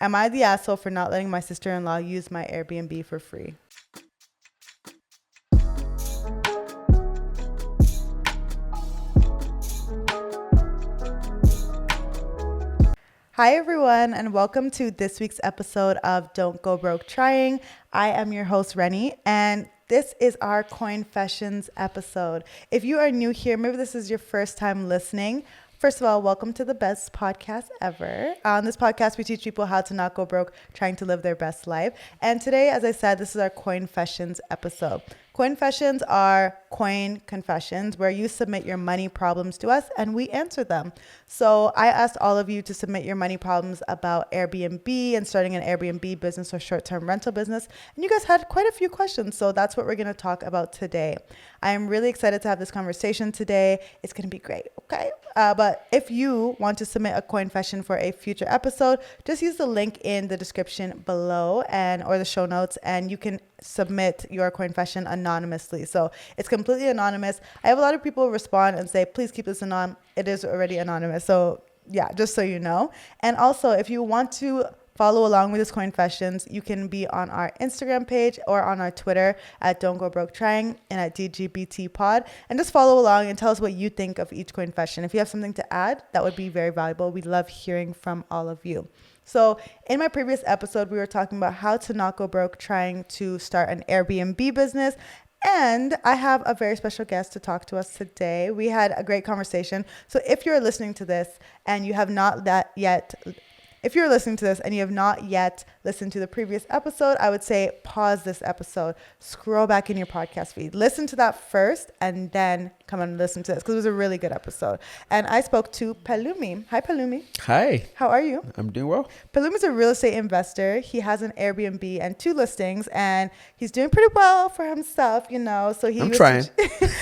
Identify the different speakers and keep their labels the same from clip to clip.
Speaker 1: Am I the asshole for not letting my sister-in-law use my Airbnb for free? Hi, everyone, and welcome to this week's episode of Don't Go Broke Trying. I am your host, Reni, and this is our Coinfessions episode. If you are new here, maybe this is your first time listening. First of all, welcome to the best podcast ever. On this podcast, we teach people how to not go broke trying to live their best life. And today, as I said, this is our Coinfessions episode. Coinfessions are coin confessions where you submit your money problems to us and we answer them. So I asked all of you to submit your money problems about Airbnb and starting an Airbnb business or short-term rental business. And you guys had quite a few questions. So that's what we're going to talk about today. I am really excited to have this conversation today. It's going to be great. Okay. But if you want to submit a coinfession for a future episode, just use the link in the description below or the show notes, and you can submit your coinfession anonymously. So it's completely anonymous. I have a lot of people respond and say, please keep this anonymous. It is already anonymous. So yeah, just so you know. And also, if you want to follow along with this Coinfessions, you can be on our Instagram page or on our Twitter at Don't Go Broke Trying and at DGBT Pod, and just follow along and tell us what you think of each Coinfession. If you have something to add, that would be very valuable. We love hearing from all of you. So in my previous episode, we were talking about how to not go broke trying to start an Airbnb business. And I have a very special guest to talk to us today. We had a great conversation. So if you're listening to this and you have not yet listened to the previous episode, I would say pause this episode, scroll back in your podcast feed, listen to that first, and then come and listen to this because it was a really good episode. And I spoke to Pelumi. Hi, Pelumi.
Speaker 2: Hi.
Speaker 1: How are you?
Speaker 2: I'm doing well.
Speaker 1: Pelumi's a real estate investor. He has an Airbnb and 2 listings, and he's doing pretty well for himself, So
Speaker 2: I'm trying.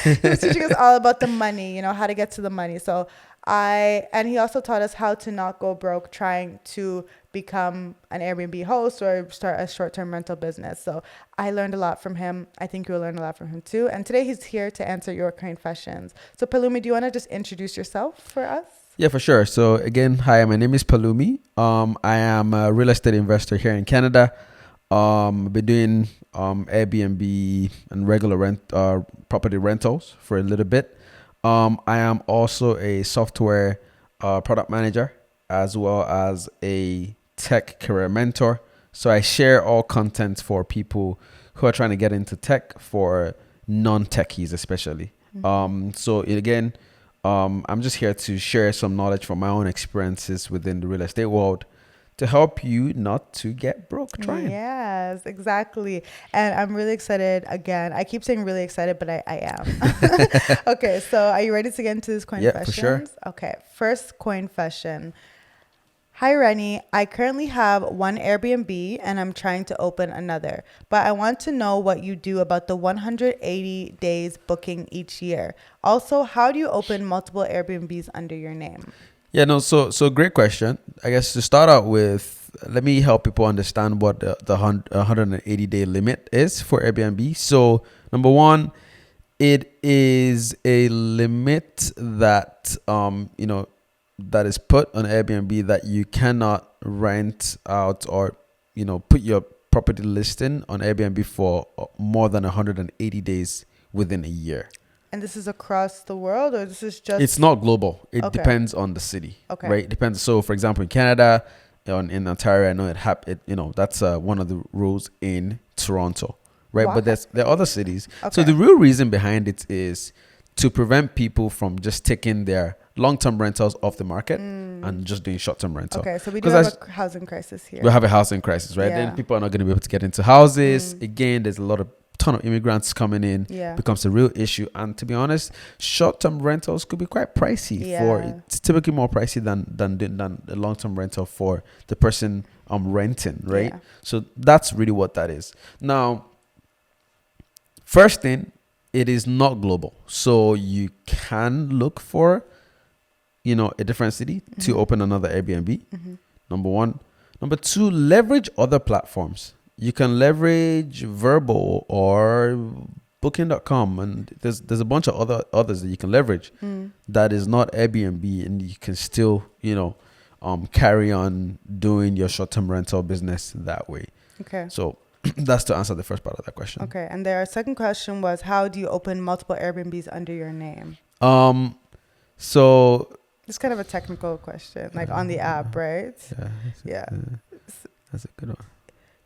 Speaker 1: He was teaching us all about the money, how to get to the money. So and he also taught us how to not go broke trying to become an Airbnb host or start a short-term rental business. So I learned a lot from him. I think you'll learn a lot from him too. And today he's here to answer your confessions. So Palumi, do you want to just introduce yourself for us?
Speaker 2: Yeah, for sure. So again, hi, my name is Palumi. I am a real estate investor here in Canada. I've been doing Airbnb and regular property rentals for a little bit. I am also a software product manager as well as a tech career mentor. So I share all content for people who are trying to get into tech, for non-techies especially. Mm-hmm. I'm just here to share some knowledge from my own experiences within the real estate world to help you not to get broke trying.
Speaker 1: Yes, exactly. And I'm really excited again. I keep saying really excited, but I am. Okay, so are you ready to get into this coinfessions?
Speaker 2: Yeah, for sure.
Speaker 1: Okay, first coinfession. Hi, Reni. I currently have 1 Airbnb and I'm trying to open another, but I want to know what you do about the 180 days booking each year. Also, how do you open multiple Airbnbs under your name?
Speaker 2: Yeah, no, so great question. I guess to start out with, let me help people understand what the 180-day limit is for Airbnb. So number one, it is a limit that, that is put on Airbnb that you cannot rent out or, put your property listing on Airbnb for more than 180 days within a year.
Speaker 1: And this is across the world, or this is just...
Speaker 2: It's not global. It depends on the city, right? It depends. So, for example, in Canada, in Ontario, I know that's one of the rules in Toronto, right? Wow. But there are other cities. Okay. So the real reason behind it is to prevent people from just taking their long-term rentals off the market and just doing short-term rental.
Speaker 1: Okay, so we do have a housing crisis here.
Speaker 2: We have a housing crisis, right? Yeah. Then people are not going to be able to get into houses. Again, there's a ton of immigrants coming in. Yeah. Becomes a real issue. And to be honest, short-term rentals could be quite pricey. It's typically more pricey than a long-term rental for the person renting, right? Yeah. So that's really what that is. Now, first thing, it is not global. So you can look for, a different city to open another Airbnb. Number one. Number two, leverage other platforms. You can leverage Verbal or Booking.com, and there's a bunch of others that you can leverage that is not Airbnb, and you can still carry on doing your short-term rental business that way.
Speaker 1: Okay.
Speaker 2: So that's to answer the first part of that question.
Speaker 1: Okay. And their second question was, how do you open multiple Airbnbs under your name?
Speaker 2: So
Speaker 1: it's kind of a technical question, like on the app, right?
Speaker 2: Yeah. That's a good one.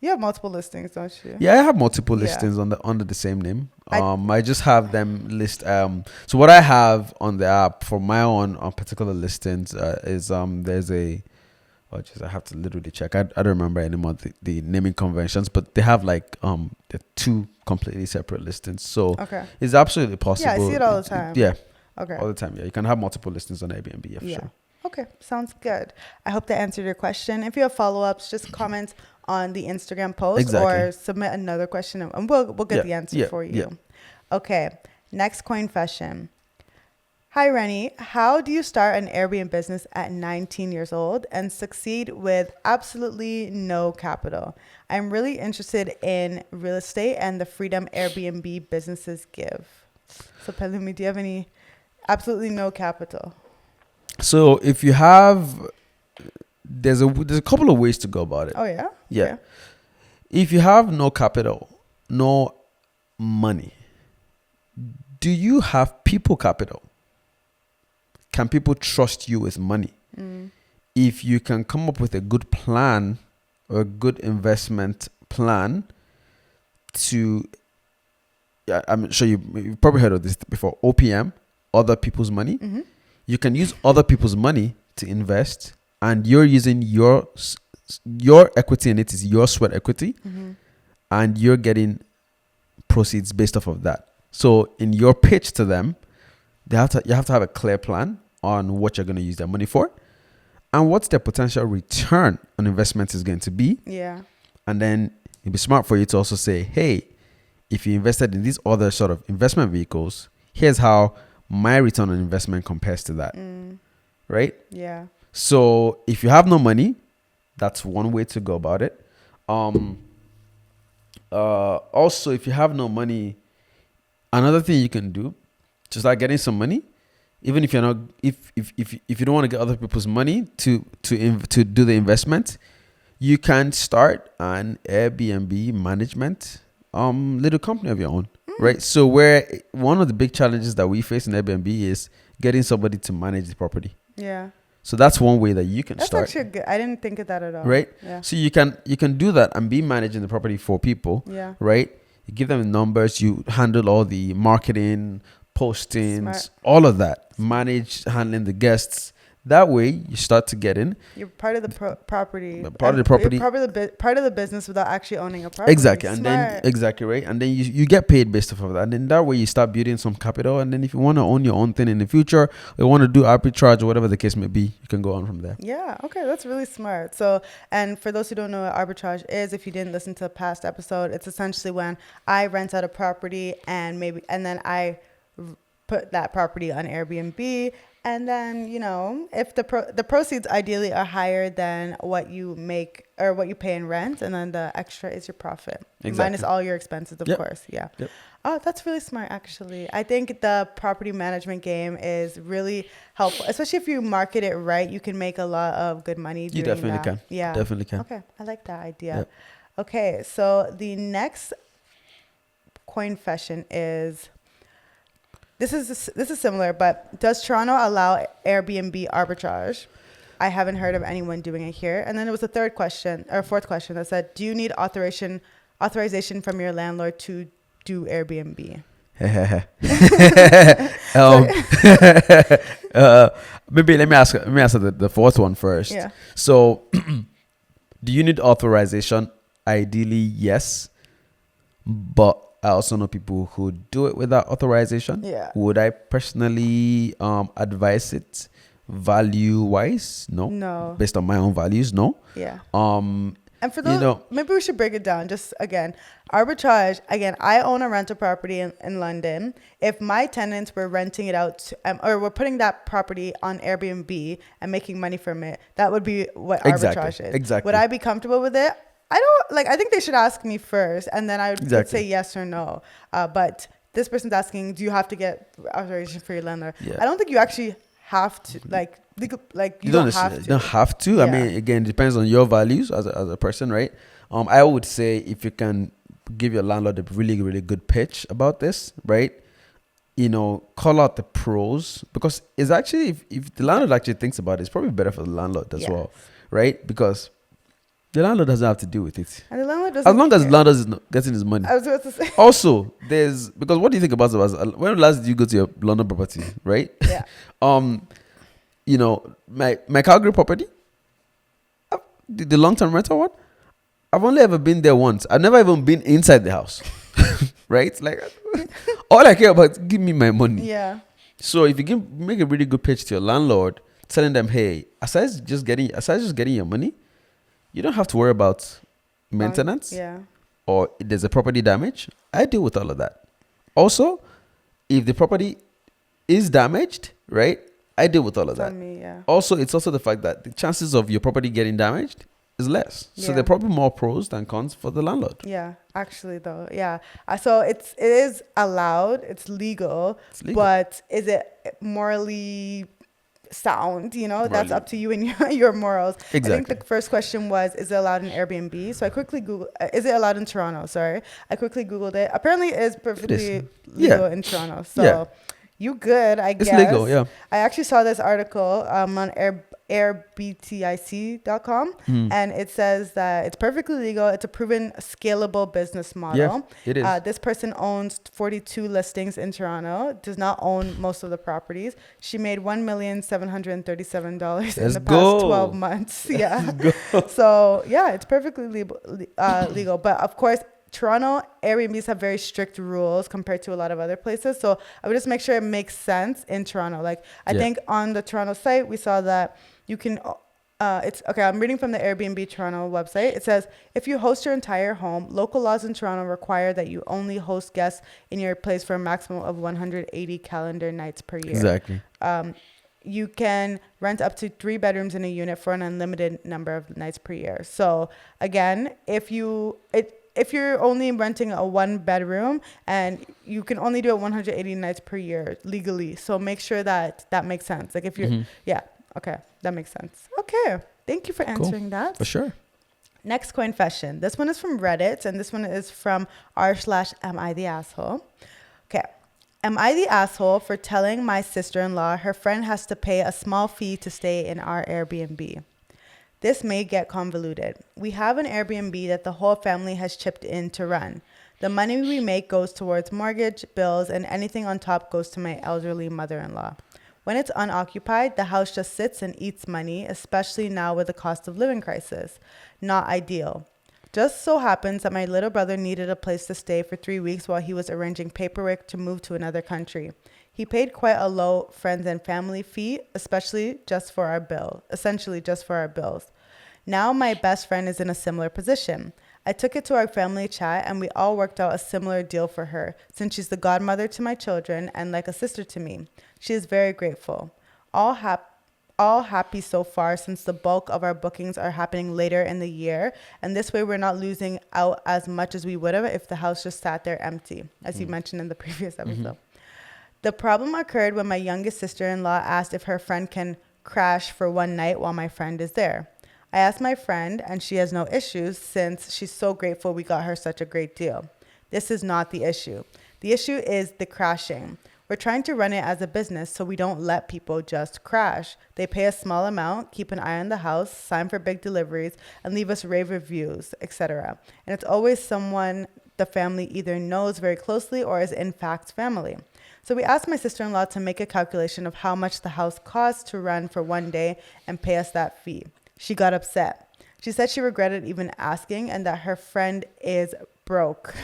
Speaker 1: You have multiple listings, don't you?
Speaker 2: Yeah, I have multiple listings under the same name. I just have them list. So what I have on the app for my own particular listings is there's a. Oh, geez, I have to literally check. I don't remember anymore the naming conventions, but they have like the two completely separate listings. So it's absolutely possible.
Speaker 1: Yeah, I see it all the time.
Speaker 2: Yeah.
Speaker 1: Okay.
Speaker 2: All the time. Yeah, you can have multiple listings on Airbnb. Yeah, for sure.
Speaker 1: Okay, sounds good. I hope that answered your question. If you have follow-ups, just comment on the Instagram post or submit another question, and we'll get the answer for you. Yeah. Okay, next Coinfession. Hi, Reni. How do you start an Airbnb business at 19 years old and succeed with absolutely no capital? I'm really interested in real estate and the freedom Airbnb businesses give. So, Pelumi, do you have any absolutely no capital?
Speaker 2: So, if you have, there's a couple of ways to go about it.
Speaker 1: Oh, yeah?
Speaker 2: Yeah. Okay. If you have no capital, no money, do you have people capital? Can people trust you with money? If you can come up with a good plan or a good investment plan to, I'm sure you've probably heard of this before, OPM, other people's money. Mm-hmm. You can use other people's money to invest, and you're using your equity in it is your sweat equity, and you're getting proceeds based off of that. So in your pitch to them, you have to have a clear plan on what you're going to use their money for and what's their potential return on investment is going to be.
Speaker 1: Yeah.
Speaker 2: And then it'd be smart for you to also say, hey, if you invested in these other sort of investment vehicles, here's how my return on investment compares to that. Right?
Speaker 1: Yeah.
Speaker 2: So if you have no money, that's one way to go about it. Also, if you have no money, another thing you can do to start getting some money, even if you're not, if you don't want to get other people's money to do the investment, you can start an Airbnb management little company of your own, right? So where one of the big challenges that we face in Airbnb is getting somebody to manage the property.
Speaker 1: Yeah.
Speaker 2: So that's one way that you can start.
Speaker 1: That's actually good. I didn't think of that at all.
Speaker 2: Right?
Speaker 1: Yeah.
Speaker 2: So you can do that and be managing the property for people.
Speaker 1: Yeah.
Speaker 2: Right? You give them the numbers, you handle all the marketing, postings, all of that. Manage handling the guests. That way, you start to get in.
Speaker 1: You're part of the property.
Speaker 2: Part of the property.
Speaker 1: You're part of the business without actually owning a property.
Speaker 2: Exactly. And then, exactly, right? And then you get paid based off of that. And then that way, you start building some capital. And then if you want to own your own thing in the future, or you want to do arbitrage or whatever the case may be, you can go on from there.
Speaker 1: Yeah. Okay. That's really smart. So, and for those who don't know what arbitrage is, if you didn't listen to a past episode, it's essentially when I rent out a property and then I put that property on Airbnb. And then, if the proceeds ideally are higher than what you make or what you pay in rent, and then the extra is your profit. Exactly. Minus all your expenses, of course. Yeah. Yep. Oh, that's really smart, actually. I think the property management game is really helpful, especially if you market it right. You can make a lot of good money doing that. You definitely can. Yeah.
Speaker 2: Definitely can.
Speaker 1: Okay. I like that idea. Yep. Okay. So the next Coinfession is... This is similar, but does Toronto allow Airbnb arbitrage? I haven't heard of anyone doing it here. And then there was a fourth question that said, do you need authorization from your landlord to do Airbnb?
Speaker 2: Maybe let me answer the fourth one first. Yeah. So, do you need authorization? Ideally, yes, but I also know people who do it without authorization. Yeah. Would I personally advise it value-wise? No. No. Based on my own values? No.
Speaker 1: Yeah. And for those, maybe we should break it down. Just again, arbitrage. Again, I own a rental property in London. If my tenants were renting it out or were putting that property on Airbnb and making money from it, that would be what arbitrage is. Exactly. Would I be comfortable with it? I think they should ask me first, and then I would say yes or no. But this person's asking, do you have to get authorization for your landlord? Yeah. I don't think you actually have to you
Speaker 2: don't
Speaker 1: have to.
Speaker 2: You don't have to. I mean, again, it depends on your values as a person, right? I would say if you can give your landlord a really, really good pitch about this, right? Call out the pros, because it's actually, if the landlord actually thinks about it, it's probably better for the landlord as well, right? Because the landlord doesn't have to deal with it.
Speaker 1: And the landlord doesn't
Speaker 2: as long as the landlord is not getting his money.
Speaker 1: I was about to say.
Speaker 2: Also, because what do you think about it? When last did you go to your London property, right?
Speaker 1: Yeah.
Speaker 2: My Calgary property, the long-term rental one, I've only ever been there once. I've never even been inside the house. Right? Like, all I care about is give me my money.
Speaker 1: Yeah.
Speaker 2: So if you make a really good pitch to your landlord, telling them, hey, aside just getting your money, you don't have to worry about maintenance. Or if there's a property damage. I deal with all of that. Also, if the property is damaged, right, I deal with all of that. Also, it's also the fact that the chances of your property getting damaged is less. So there are probably more pros than cons for the landlord.
Speaker 1: Yeah, actually though. Yeah. So it is allowed, it's legal, but is it morally sound? That's up to you and your morals.
Speaker 2: Exactly.
Speaker 1: I think the first question was, is it allowed in Airbnb? So I quickly Googled, is it allowed in Toronto? Sorry. I quickly Googled it. Apparently it is perfectly legal in Toronto. So you good, I guess.
Speaker 2: It's legal, yeah.
Speaker 1: I actually saw this article on airbtic.com, and it says that it's perfectly legal. It's a proven scalable business model.
Speaker 2: Yeah, it is.
Speaker 1: This person owns 42 listings in Toronto, does not own most of the properties. She made $1,737 in the past 12 months. Yeah. So, it's perfectly legal. But of course, Toronto Airbnbs have very strict rules compared to a lot of other places. So I would just make sure it makes sense in Toronto. Like I think on the Toronto site, we saw that you can, it's okay. I'm reading from the Airbnb Toronto website. It says, if you host your entire home, local laws in Toronto require that you only host guests in your place for a maximum of 180 calendar nights per year.
Speaker 2: Exactly.
Speaker 1: You can rent up to 3 bedrooms in a unit for an unlimited number of nights per year. So again, if you're only renting a 1 bedroom, and you can only do it 180 nights per year legally. So make sure that makes sense. Like if you're, okay, that makes sense. Okay. Thank you for answering that.
Speaker 2: For sure.
Speaker 1: Next Coinfession. This one is from Reddit, and this one is from r/am I the asshole. Okay. Am I the asshole for telling my sister-in-law her friend has to pay a small fee to stay in our Airbnb? This may get convoluted. We have an Airbnb that the whole family has chipped in to run. The money we make goes towards mortgage, bills, and anything on top goes to my elderly mother-in-law. When it's unoccupied, the house just sits and eats money, especially now with the cost of living crisis. Not ideal. Just so happens that my little brother needed a place to stay for 3 weeks while he was arranging paperwork to move to another country. He paid quite a low friends and family fee, essentially just for our bills. Now my best friend is in a similar position. I took it to our family chat and we all worked out a similar deal for her, since she's the godmother to my children and like a sister to me. She is very grateful. All happy so far, since the bulk of our bookings are happening later in the year, and this way we're not losing out as much as we would have if the house just sat there empty, as you mentioned in the previous episode. The problem occurred when my youngest sister-in-law asked if her friend can crash for one night while my friend is there. I asked my friend, and she has no issues since she's so grateful we got her such a great deal. This is not the issue. The issue is the crashing. We're trying to run it as a business, so we don't let people just crash. They pay a small amount, keep an eye on the house, sign for big deliveries, and leave us rave reviews, etc. And it's always someone the family either knows very closely or is in fact family. So we asked my sister-in-law to make a calculation of how much the house costs to run for one day and pay us that fee. She got upset. She said she regretted even asking and that her friend is broke.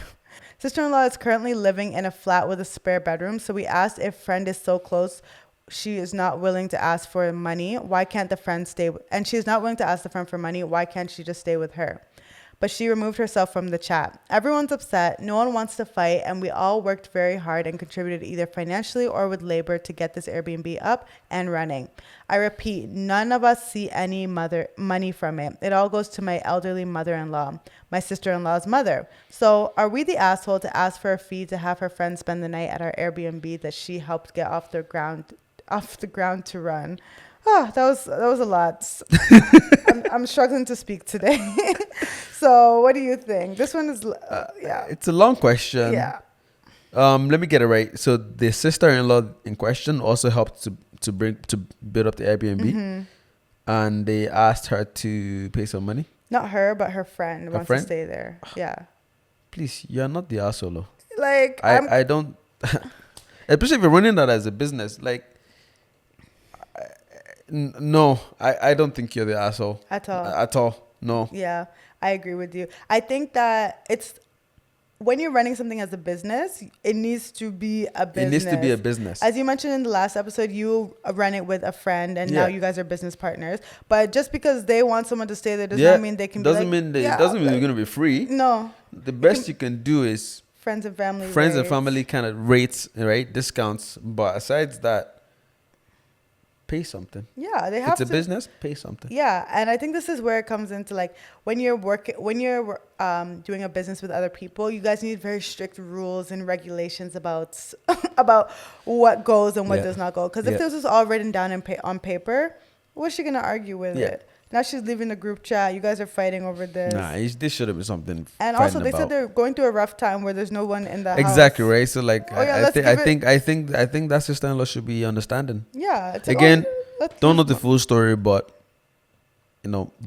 Speaker 1: Sister-in-law is currently living in a flat with a spare bedroom, so we asked if friend is so close she is not willing to ask for money, why can't the friend stay? And she is not willing to ask the friend for money, why can't she just stay with her? But she removed herself from the chat. Everyone's upset, no one wants to fight, and we all worked very hard and contributed either financially or with labor to get this Airbnb up and running. I repeat, none of us see any money from it. It all goes to my elderly mother-in-law, my sister-in-law's mother. So are we the asshole to ask for a fee to have her friend spend the night at our Airbnb that she helped get off the ground off the ground to run. Oh, that was a lot. I'm struggling to speak today. So what do you think? This one is
Speaker 2: It's a long question.
Speaker 1: Yeah.
Speaker 2: Let me get it right. So the sister-in-law in question also helped to build up the Airbnb, and they asked her to pay some money.
Speaker 1: Not her, but her friend wants to stay there. Yeah.
Speaker 2: Please, you're not the asshole.
Speaker 1: Like
Speaker 2: I don't, especially if you're running that as a business. Like, no, I don't think you're the asshole
Speaker 1: at all.
Speaker 2: At all. No.
Speaker 1: Yeah, I agree with you. I think that it's when you're running something as a business, it needs to be a business. It needs to be a business. As you mentioned in the last episode, you run it with a friend, and now you guys are business partners. But just because they want someone to stay there does not mean they can. Doesn't mean they're going to be free. No.
Speaker 2: The best you can do is
Speaker 1: friends and family.
Speaker 2: Friends and family kind of rates, right? Discounts. But aside that, pay something.
Speaker 1: Yeah, they have to.
Speaker 2: It's a business. Pay something.
Speaker 1: Yeah, and I think this is where it comes into like when you're doing a business with other people, you guys need very strict rules and regulations about what goes and what does not go. Because if this was all written down on paper, what's she gonna argue with it? Now she's leaving the group chat. You guys are fighting over this.
Speaker 2: Nah, this should have been something.
Speaker 1: And also, they said they're going through a rough time where there's no one in the house.
Speaker 2: Exactly, right. So, like, I think that sister-in-law should be understanding.
Speaker 1: Yeah.
Speaker 2: Again, don't know the full story, but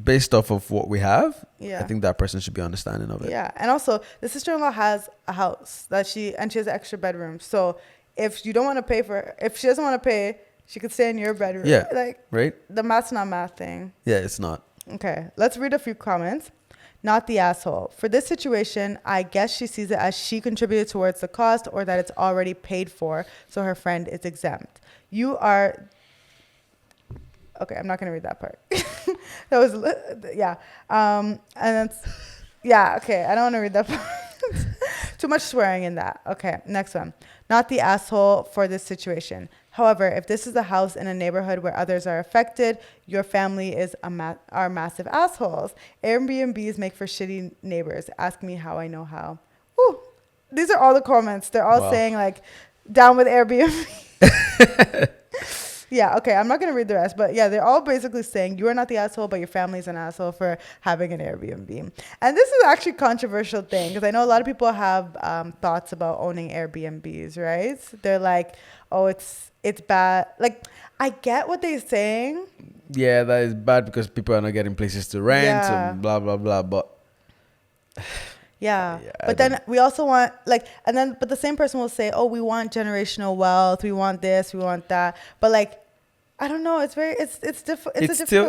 Speaker 2: based off of what we have, I think that person should be understanding of it.
Speaker 1: Yeah, and also the sister-in-law has a house she has an extra bedroom. So if you don't want to pay if she doesn't want to pay, she could stay in your bedroom.
Speaker 2: Yeah. Right?
Speaker 1: The math's not math thing.
Speaker 2: Yeah, it's not.
Speaker 1: Okay. Let's read a few comments. Not the asshole. For this situation, I guess she sees it as she contributed towards the cost or that it's already paid for, so her friend is exempt. You are... Okay, I'm not going to read that part. That was... Yeah. And that's... Yeah, okay. I don't want to read that part. Too much swearing in that. Okay, next one. Not the asshole for this situation. However, if this is a house in a neighborhood where others are affected, your family are massive assholes. Airbnbs make for shitty neighbors. Ask me how I know how. Ooh, these are all the comments. They're all saying like, down with Airbnb. Yeah, okay, I'm not going to read the rest, but yeah, they're all basically saying you are not the asshole, but your family's an asshole for having an Airbnb. And this is actually a controversial thing because I know a lot of people have thoughts about owning Airbnbs, right? They're like, oh, it's bad. Like, I get what they're saying.
Speaker 2: Yeah, that is bad because people are not getting places to rent and blah, blah, blah, but...
Speaker 1: Yeah, but then we also want but the same person will say, oh, we want generational wealth, we want this, we want that, but like, I don't know, it's a difficult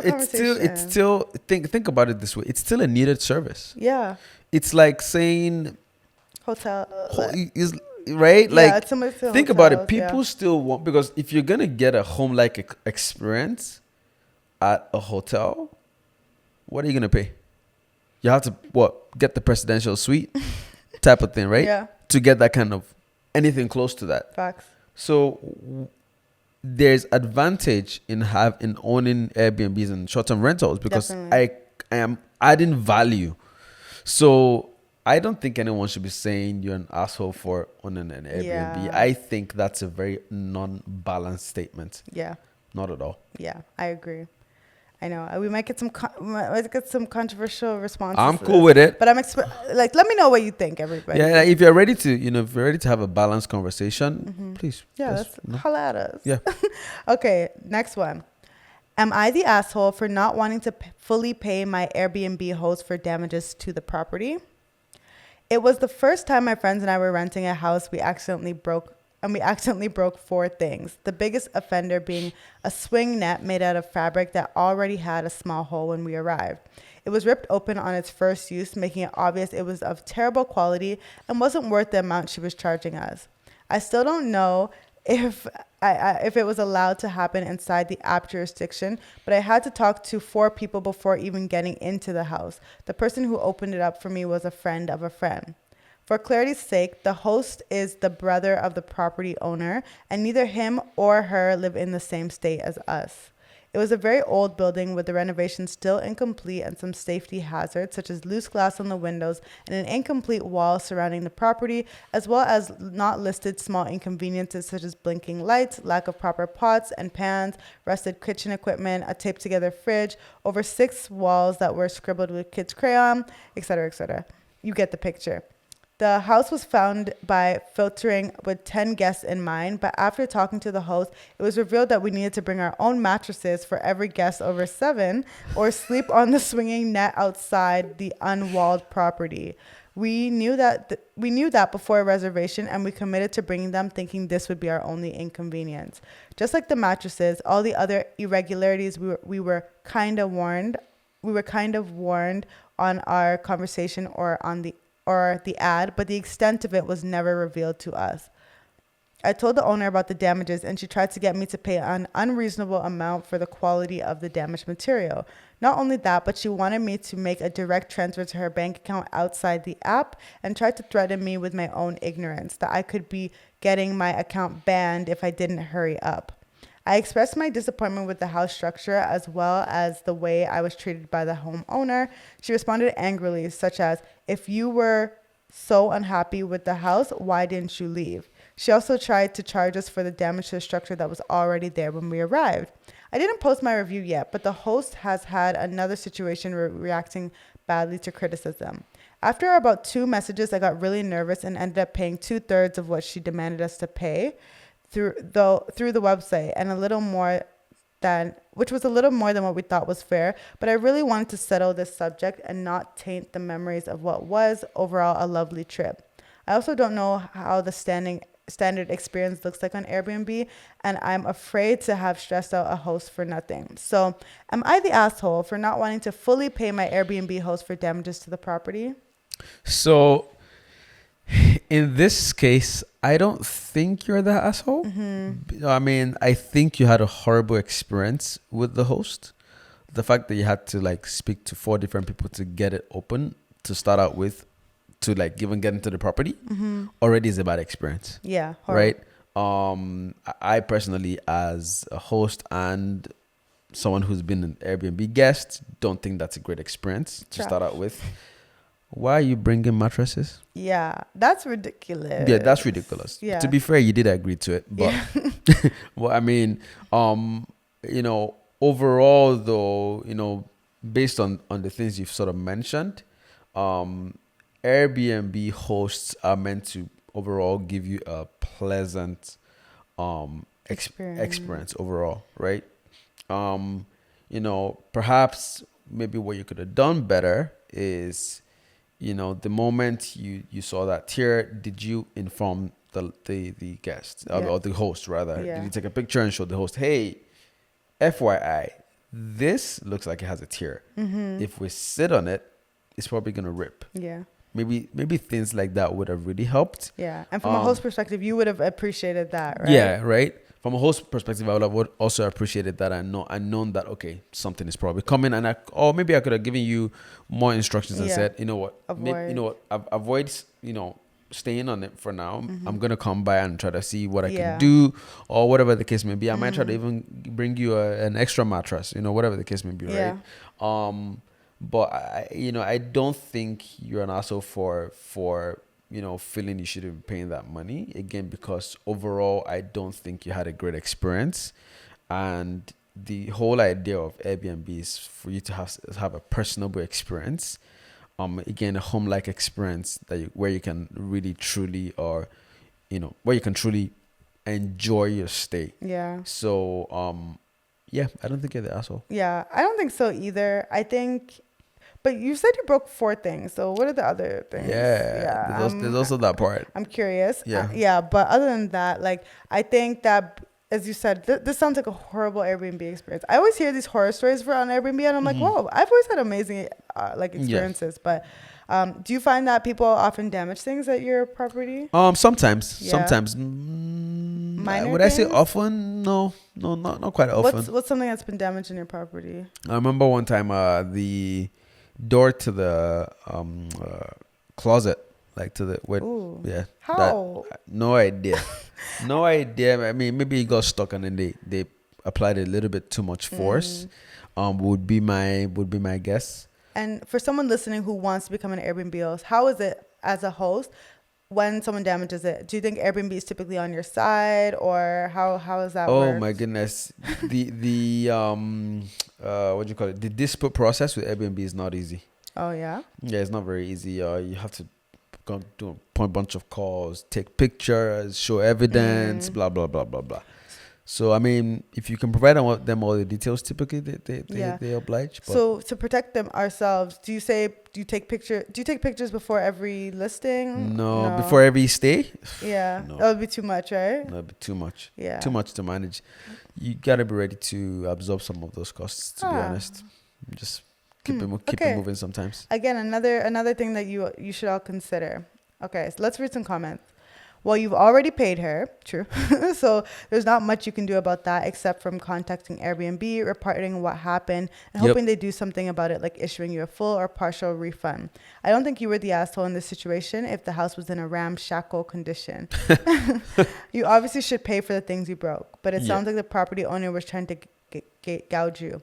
Speaker 1: conversation.
Speaker 2: Think about it this way, it's still a needed service.
Speaker 1: Yeah,
Speaker 2: it's like saying
Speaker 1: hotel
Speaker 2: right?
Speaker 1: Yeah,
Speaker 2: like think about it, people still want, because if you're gonna get a home-like experience at a hotel, what are you gonna pay? You have to get the presidential suite type of thing, right?
Speaker 1: Yeah.
Speaker 2: To get that kind of anything close to that.
Speaker 1: Facts.
Speaker 2: So there's advantage in owning Airbnbs and short-term rentals because I am adding value. So I don't think anyone should be saying you're an asshole for owning an Airbnb. Yeah. I think that's a very non-balanced statement.
Speaker 1: Yeah.
Speaker 2: Not at all.
Speaker 1: Yeah, I agree. I know we might get some controversial responses.
Speaker 2: I'm cool with it,
Speaker 1: but I'm let me know what you think, everybody.
Speaker 2: Yeah, if you're ready to have a balanced conversation, please.
Speaker 1: Yeah, holla at us.
Speaker 2: Yeah.
Speaker 1: Okay, next one. Am I the asshole for not wanting to fully pay my Airbnb host for damages to the property? It was the first time my friends and I were renting a house. We accidentally broke 4 things. The biggest offender being a swing net made out of fabric that already had a small hole when we arrived. It was ripped open on its first use, making it obvious it was of terrible quality and wasn't worth the amount she was charging us. I still don't know if it was allowed to happen inside the app jurisdiction, but I had to talk to 4 people before even getting into the house. The person who opened it up for me was a friend of a friend. For clarity's sake, the host is the brother of the property owner, and neither him or her live in the same state as us. It was a very old building with the renovation still incomplete and some safety hazards such as loose glass on the windows and an incomplete wall surrounding the property, as well as not listed small inconveniences such as blinking lights, lack of proper pots and pans, rusted kitchen equipment, a taped together fridge, over 6 walls that were scribbled with kids' crayon, etc., etc. You get the picture. The house was found by filtering with 10 guests in mind, but after talking to the host, it was revealed that we needed to bring our own mattresses for every guest over 7 or sleep on the swinging net outside the unwalled property. We knew that before a reservation, and we committed to bringing them thinking this would be our only inconvenience. Just like the mattresses, all the other irregularities we were kind of warned on our conversation or the ad, but the extent of it was never revealed to us. I told the owner about the damages, and she tried to get me to pay an unreasonable amount for the quality of the damaged material. Not only that, but she wanted me to make a direct transfer to her bank account outside the app and tried to threaten me with my own ignorance that I could be getting my account banned if I didn't hurry up. I expressed my disappointment with the house structure as well as the way I was treated by the homeowner. She responded angrily, such as, "If you were so unhappy with the house, why didn't you leave?" She also tried to charge us for the damage to the structure that was already there when we arrived. I didn't post my review yet, but the host has had another situation reacting badly to criticism. After about 2 messages, I got really nervous and ended up paying 2/3 of what she demanded us to pay through the website, and which was a little more than what we thought was fair. But I really wanted to settle this subject and not taint the memories of what was overall a lovely trip. I also don't know how the standard experience looks like on Airbnb, and I'm afraid to have stressed out a host for nothing. So am I the asshole for not wanting to fully pay my Airbnb host for damages to the property?
Speaker 2: So in this case, I don't think you're the asshole. I mean, I think you had a horrible experience with the host. The fact that you had to like speak to 4 different people to get it open to start out with, to like even get into the property, already is a bad experience.
Speaker 1: Yeah. Horrible.
Speaker 2: Right. I personally, as a host and someone who's been an Airbnb guest, don't think that's a great experience to start out with. Why are you bringing mattresses?
Speaker 1: Yeah, that's ridiculous.
Speaker 2: Yeah, that's ridiculous. Yeah. To be fair, you did agree to it, but well, I mean, overall though, based on the things you've sort of mentioned, Airbnb hosts are meant to overall give you a pleasant experience overall, right? Perhaps maybe what you could have done better is, the moment you saw that tier, did you inform the guest or the host rather? Yeah. Did you take a picture and show the host, hey, FYI, this looks like it has a tier. If we sit on it, it's probably gonna rip. Yeah. Maybe things like that would have really helped.
Speaker 1: Yeah. And from a host perspective, you would have appreciated that, right?
Speaker 2: Yeah, right. From a host perspective, I would have also appreciated that and known that, okay, something is probably coming, and maybe I could have given you more instructions and said, avoid staying on it for now. I'm gonna come by and try to see what I can do, or whatever the case may be. I might try to even bring you an extra mattress, whatever the case may be, right? But I don't think you're an asshole for feeling you shouldn't be paying that money, again, because overall I don't think you had a great experience, and the whole idea of Airbnb is for you to have a personable experience, again, a home-like experience where you can really truly, or where you can truly enjoy your stay. Yeah. So I don't think you're the asshole.
Speaker 1: Yeah, I don't think so either. I think. But you said you broke 4 things. So what are the other things?
Speaker 2: Yeah. There's also that part.
Speaker 1: I'm curious. Yeah. But other than that, I think that, as you said, this sounds like a horrible Airbnb experience. I always hear these horror stories on Airbnb, and I'm like, whoa, I've always had amazing experiences. Yeah. But do you find that people often damage things at your property?
Speaker 2: Sometimes. Minor would things? I say often? No, not quite often.
Speaker 1: What's something that's been damaged in your property?
Speaker 2: I remember one time the door to the closet, how? No idea. I mean, maybe it got stuck, and then they applied a little bit too much force. Would be my guess.
Speaker 1: And for someone listening who wants to become an Airbnb host, how is it as a host when someone damages it? Do you think Airbnb is typically on your side, or how is that?
Speaker 2: Oh my goodness, the what do you call it? The dispute process with Airbnb is not easy.
Speaker 1: Oh yeah.
Speaker 2: Yeah, it's not very easy. You have to go do a bunch of calls, take pictures, show evidence, blah blah blah blah blah. So I mean, if you can provide them all the details, typically they oblige. But
Speaker 1: so to protect them ourselves, do you take pictures before every listing?
Speaker 2: No. Before every stay.
Speaker 1: Yeah,
Speaker 2: no.
Speaker 1: That would be too much, right?
Speaker 2: That would be too much.
Speaker 1: Yeah,
Speaker 2: too much to manage. You gotta be ready to absorb some of those costs. To be honest, just keep it moving. Sometimes.
Speaker 1: Again, another thing that you should all consider. Okay, so let's read some comments. Well, you've already paid her. True. So there's not much you can do about that except from contacting Airbnb, reporting what happened, and hoping they do something about it, like issuing you a full or partial refund. I don't think you were the asshole in this situation if the house was in a ramshackle condition. You obviously should pay for the things you broke, but it sounds like the property owner was trying to gouge you.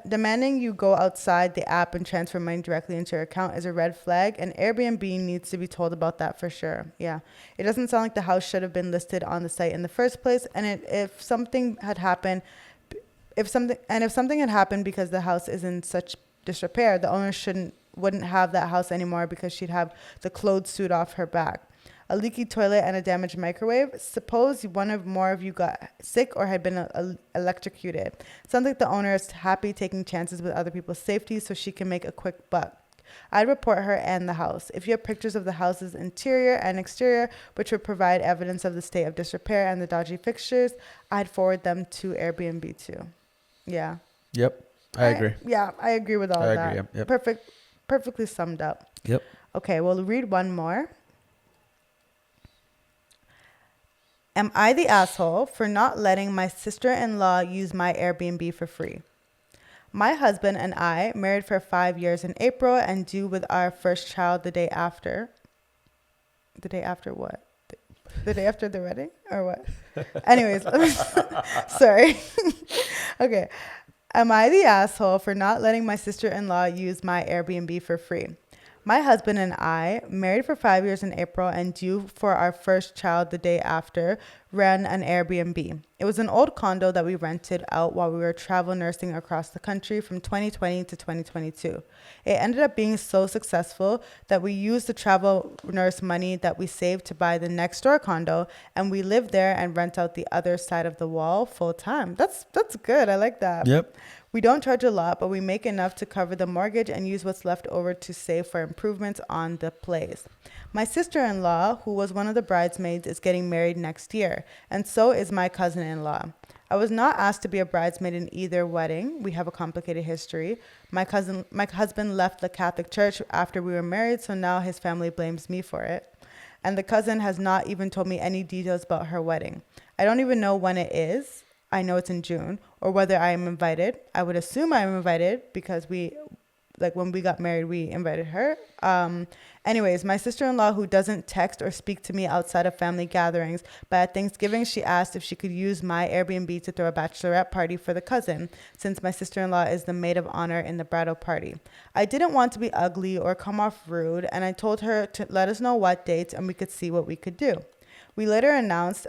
Speaker 1: Demanding you go outside the app and transfer money directly into your account is a red flag, and Airbnb needs to be told about that for sure. Yeah. It doesn't sound like the house should have been listed on the site in the first place, and if something had happened because the house is in such disrepair, the owner wouldn't have that house anymore because she'd have the clothes suit off her back. A leaky toilet and a damaged microwave. Suppose one or more of you got sick or had been electrocuted. Sounds like the owner is happy taking chances with other people's safety so she can make a quick buck. I'd report her and the house. If you have pictures of the house's interior and exterior, which would provide evidence of the state of disrepair and the dodgy fixtures, I'd forward them to Airbnb too. Yeah.
Speaker 2: Yep. I agree.
Speaker 1: Yeah, I agree with all that.
Speaker 2: Agree, yep.
Speaker 1: Perfectly summed up.
Speaker 2: Yep.
Speaker 1: Okay, we'll read one more. Am I the asshole for not letting my sister-in-law use my Airbnb for free? My husband and I married for 5 years in April and due with our first child the day after. The day after what? The day after the wedding or what? Anyways, sorry. Okay. Am I the asshole for not letting my sister-in-law use my Airbnb for free? My husband and I, married for 5 years in April and due for our first child the day after, ran an Airbnb. It was an old condo that we rented out while we were travel nursing across the country from 2020 to 2022. It ended up being so successful that we used the travel nurse money that we saved to buy the next door condo, and we live there and rent out the other side of the wall full time. That's good. I like that.
Speaker 2: Yep.
Speaker 1: We don't charge a lot, but we make enough to cover the mortgage and use what's left over to save for improvements on the place. My sister-in-law, who was one of the bridesmaids, is getting married next year, and so is my cousin-in-law. I was not asked to be a bridesmaid in either wedding. We have a complicated history. My husband left the Catholic Church after we were married, so now his family blames me for it. And the cousin has not even told me any details about her wedding. I don't even know when it is. I know it's in June, or whether I am invited. I would assume I'm invited because when we got married, we invited her. Anyways, my sister-in-law, who doesn't text or speak to me outside of family gatherings, but at Thanksgiving, she asked if she could use my Airbnb to throw a bachelorette party for the cousin, since my sister-in-law is the maid of honor in the bridal party. I didn't want to be ugly or come off rude, and I told her to let us know what dates and we could see what we could do. We later announced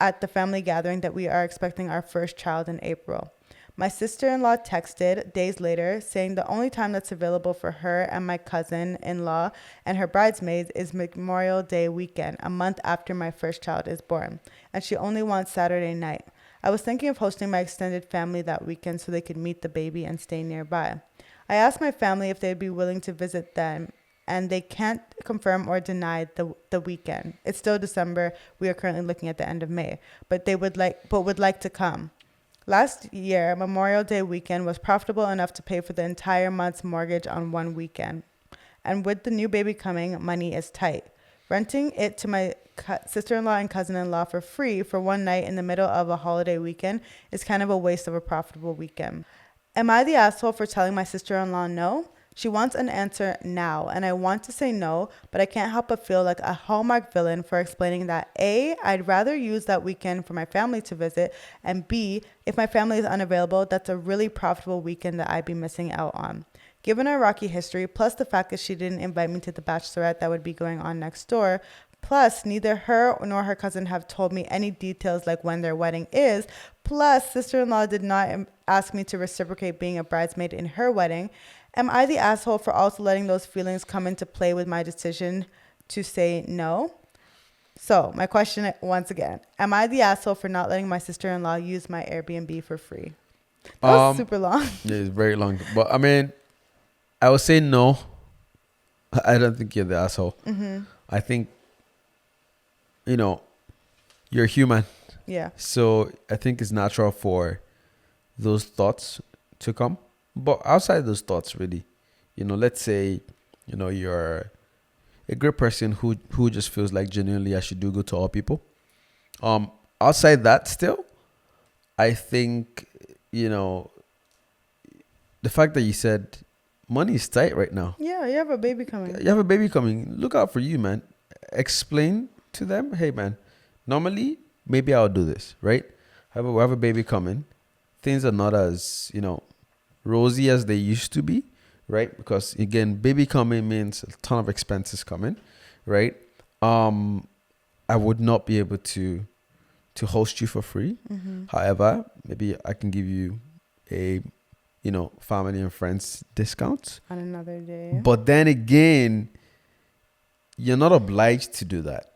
Speaker 1: at the family gathering that we are expecting our first child in April. My sister-in-law texted days later saying the only time that's available for her and my cousin-in-law and her bridesmaids is Memorial Day weekend, a month after my first child is born, and she only wants Saturday night. I was thinking of hosting my extended family that weekend so they could meet the baby and stay nearby. I asked my family if they'd be willing to visit them, and they can't confirm or deny the weekend. It's still December. We are currently looking at the end of May, but would like to come. Last year, Memorial Day weekend was profitable enough to pay for the entire month's mortgage on one weekend. And with the new baby coming, money is tight. Renting it to my sister-in-law and cousin-in-law for free for one night in the middle of a holiday weekend is kind of a waste of a profitable weekend. Am I the asshole for telling my sister-in-law no? She wants an answer now, and I want to say no, but I can't help but feel like a Hallmark villain for explaining that A, I'd rather use that weekend for my family to visit, and B, if my family is unavailable, that's a really profitable weekend that I'd be missing out on. Given our rocky history, plus the fact that she didn't invite me to the bachelorette that would be going on next door, plus neither her nor her cousin have told me any details like when their wedding is, plus sister-in-law did not ask me to reciprocate being a bridesmaid in her wedding, am I the asshole for also letting those feelings come into play with my decision to say no? So my question once again, am I the asshole for not letting my sister-in-law use my Airbnb for free? That was super long.
Speaker 2: Yeah, it's very long. But I mean, I would say no. I don't think you're the asshole. I think, you're human.
Speaker 1: Yeah.
Speaker 2: So I think it's natural for those thoughts to come. But outside those thoughts, really, let's say, you're a great person who just feels like genuinely I should do good to all people. Outside that, still, I think, the fact that you said money is tight right now.
Speaker 1: Yeah, you have a baby coming.
Speaker 2: Look out for you, man. Explain to them, hey, man, normally, maybe I'll do this, right? However, we have a baby coming. Things are not as, rosy as they used to be, right? Because again, baby coming means a ton of expenses coming, right? I would not be able to host you for free. However, maybe I can give you a family and friends discount
Speaker 1: on another day.
Speaker 2: But then again, you're not obliged to do that.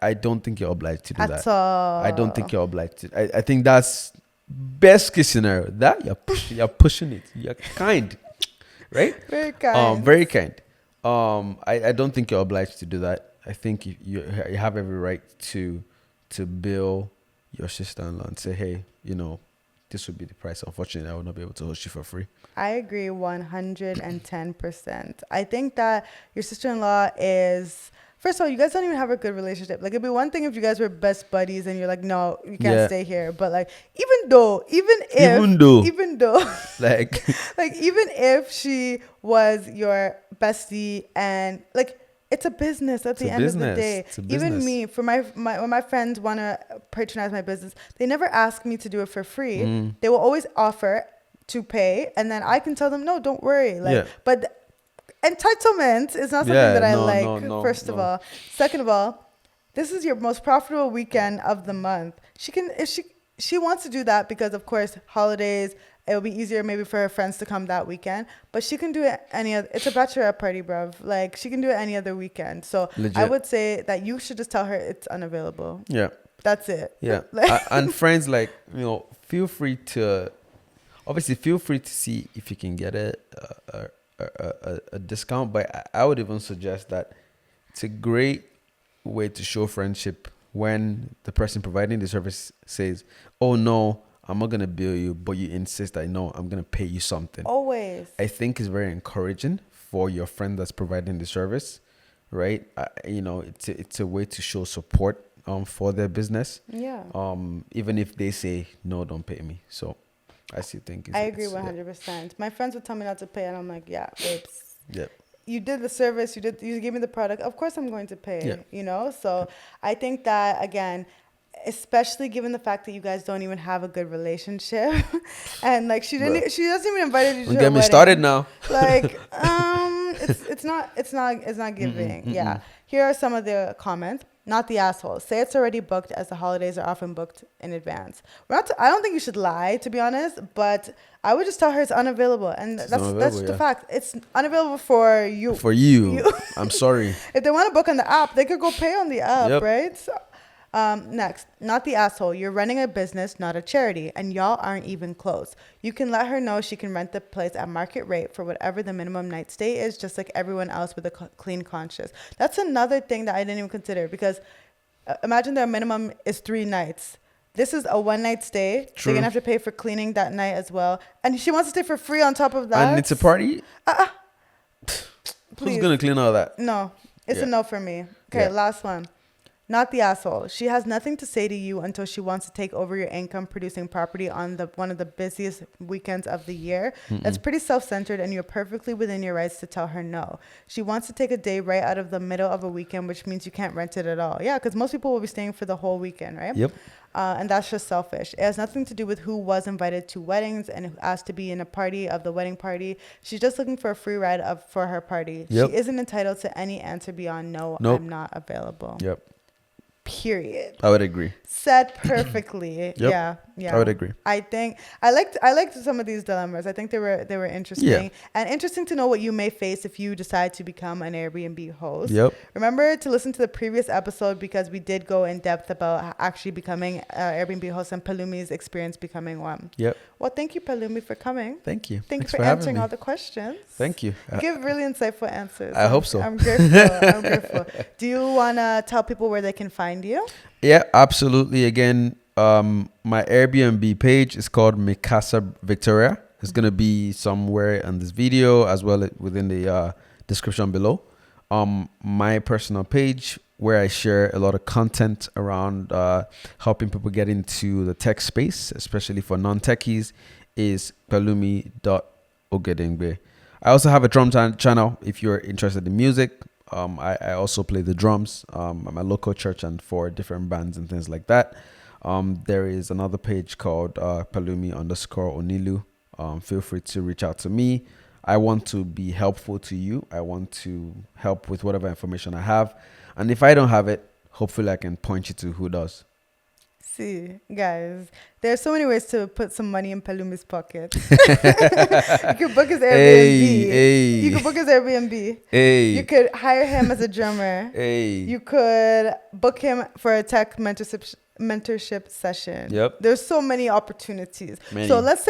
Speaker 2: I don't think you're obliged to do that.
Speaker 1: All.
Speaker 2: I don't think you're obliged to. I think that's best case scenario. That you're pushing it. You're kind, right?
Speaker 1: Very kind.
Speaker 2: Very kind. I don't think you're obliged to do that. I think you have every right to bill your sister-in-law and say, hey, this would be the price. Unfortunately, I will not be able to host you for free.
Speaker 1: I agree 110%. I think that your sister-in-law is... First of all, you guys don't even have a good relationship. Like, it'd be one thing if you guys were best buddies and you're like, no, you can't stay here. But like, even though, like, even if she was your bestie and like, it's a business at the end of the day. Even me, for when my friends want to patronize my business, they never ask me to do it for free. They will always offer to pay, and then I can tell them, no, don't worry. But entitlement is not something that I like. First of all, second of all, this is your most profitable weekend of the month. She can, if she wants to do that, because of course holidays, it'll be easier maybe for her friends to come that weekend, but she can do it any other. It's a bachelorette party, bruv. Like, she can do it any other weekend. So legit. I would say that you should just tell her it's unavailable. Yeah, that's it.
Speaker 2: Yeah, and friends, like, feel free to see if you can get a discount, but I would even suggest that it's a great way to show friendship when the person providing the service says, oh no, I'm not going to bill you, but you insist that, no, I'm going to pay you something.
Speaker 1: Always.
Speaker 2: I think it's very encouraging for your friend that's providing the service, right? It's a way to show support for their business. Yeah. Even if they say, no, don't pay me. So I still think
Speaker 1: I agree 100%. Yeah. My friends would tell me not to pay, and I'm like, yeah, babes. Yep. You did the service, you gave me the product. Of course I'm going to pay, So I think that, again, especially given the fact that you guys don't even have a good relationship, and like she doesn't even invite you to her wedding. Get me started now. Like, it's not giving. Yeah. Here are some of the comments. Not the asshole. Say it's already booked, as the holidays are often booked in advance. I don't think you should lie, to be honest, but I would just tell her it's unavailable, and that's the fact. It's unavailable for you.
Speaker 2: For you. I'm sorry.
Speaker 1: If they want to book on the app, they could go pay on the app, right? So, next, not the asshole. You're running a business, not a charity, and y'all aren't even close. You can let her know she can rent the place at market rate for whatever the minimum night stay is, just like everyone else with a clean conscience. That's another thing that I didn't even consider, because imagine their minimum is 3 nights. This is a 1 night stay. True. So you're going to have to pay for cleaning that night as well. And she wants to stay for free on top of that.
Speaker 2: And it's a party?
Speaker 1: Please.
Speaker 2: Who's going to clean all that?
Speaker 1: No. It's a no for me. Okay, last one. Not the asshole. She has nothing to say to you until she wants to take over your income producing property on one of the busiest weekends of the year. That's pretty self-centered, and you're perfectly within your rights to tell her no. She wants to take a day right out of the middle of a weekend, which means you can't rent it at all. Yeah, because most people will be staying for the whole weekend, right?
Speaker 2: Yep.
Speaker 1: And that's just selfish. It has nothing to do with who was invited to weddings and who asked to be in a party of the wedding party. She's just looking for a free ride for her party.
Speaker 2: Yep.
Speaker 1: She isn't entitled to any answer beyond no,
Speaker 2: Nope.
Speaker 1: I'm not available.
Speaker 2: Yep.
Speaker 1: Period.
Speaker 2: I would agree.
Speaker 1: Said perfectly.
Speaker 2: Yep.
Speaker 1: Yeah.
Speaker 2: I would agree.
Speaker 1: I think I liked some of these dilemmas. I think they were interesting and interesting to know what you may face if you decide to become an Airbnb host.
Speaker 2: Yep.
Speaker 1: Remember to listen to the previous episode because we did go in depth about actually becoming an Airbnb host and Pelumi's experience becoming one.
Speaker 2: Yep.
Speaker 1: Well, thank you, Pelumi, for coming.
Speaker 2: Thank you.
Speaker 1: Thanks for answering all the questions.
Speaker 2: Thank you.
Speaker 1: You give really insightful answers.
Speaker 2: I hope so.
Speaker 1: I'm grateful. Do you want to tell people where they can find you?
Speaker 2: Yeah, absolutely. Again, my Airbnb page is called Mikasa Victoria. It's going to be somewhere on this video as well within the description below. My personal page where I share a lot of content around helping people get into the tech space, especially for non-techies, is pelumi.ogedengbe. I also have a drum channel if you're interested in music. I also play the drums at my local church and for different bands and things like that. There is another page called Pelumi_Onilu. Feel free to reach out to me. I want to be helpful to you. I want to help with whatever information I have. And if I don't have it, hopefully I can point you to who does.
Speaker 1: See, guys, there's so many ways to put some money in Pelumi's pocket. You could book his Airbnb.
Speaker 2: Hey.
Speaker 1: You could book his Airbnb.
Speaker 2: Hey.
Speaker 1: You could hire him as a drummer.
Speaker 2: Hey.
Speaker 1: You could book him for a tech mentorship session.
Speaker 2: Yep.
Speaker 1: There's so many opportunities.
Speaker 2: Many.
Speaker 1: So let's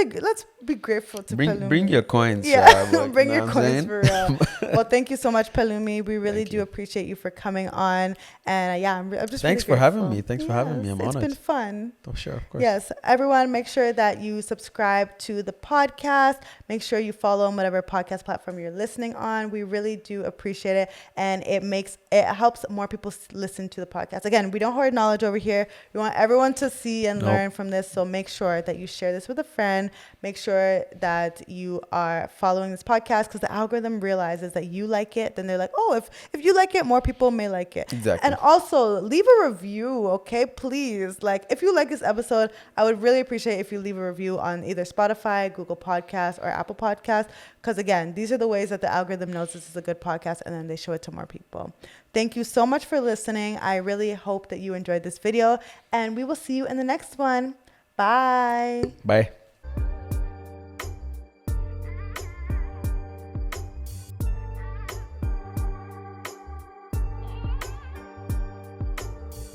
Speaker 1: be grateful to Pelumi.
Speaker 2: Bring your coins.
Speaker 1: Yeah, bring your coins for real. Well, thank you so much, Pelumi. We really do appreciate you for coming on. And I'm just
Speaker 2: Thanks
Speaker 1: really
Speaker 2: for having me. Thanks for having me. I'm honored.
Speaker 1: It's been fun.
Speaker 2: Oh, sure, of course.
Speaker 1: Yes, everyone, make sure that you subscribe to the podcast. Make sure you follow on whatever podcast platform you're listening on. We really do appreciate it, and it helps more people listen to the podcast. Again, we don't hoard knowledge over here. We want everyone to see and learn from this. So make sure that you share this with a friend. Make sure that you are following this podcast because the algorithm realizes that you like it. Then they're like, oh, if you like it, more people may like it.
Speaker 2: Exactly.
Speaker 1: And also leave a review, okay? Please. Like, if you like this episode, I would really appreciate if you leave a review on either Spotify, Google Podcasts, or Apple Podcasts. Because again, these are the ways that the algorithm knows this is a good podcast, and then they show it to more people. Thank you so much for listening. I really hope that you enjoyed this video, and we will see you in the next one. Bye.
Speaker 2: Bye.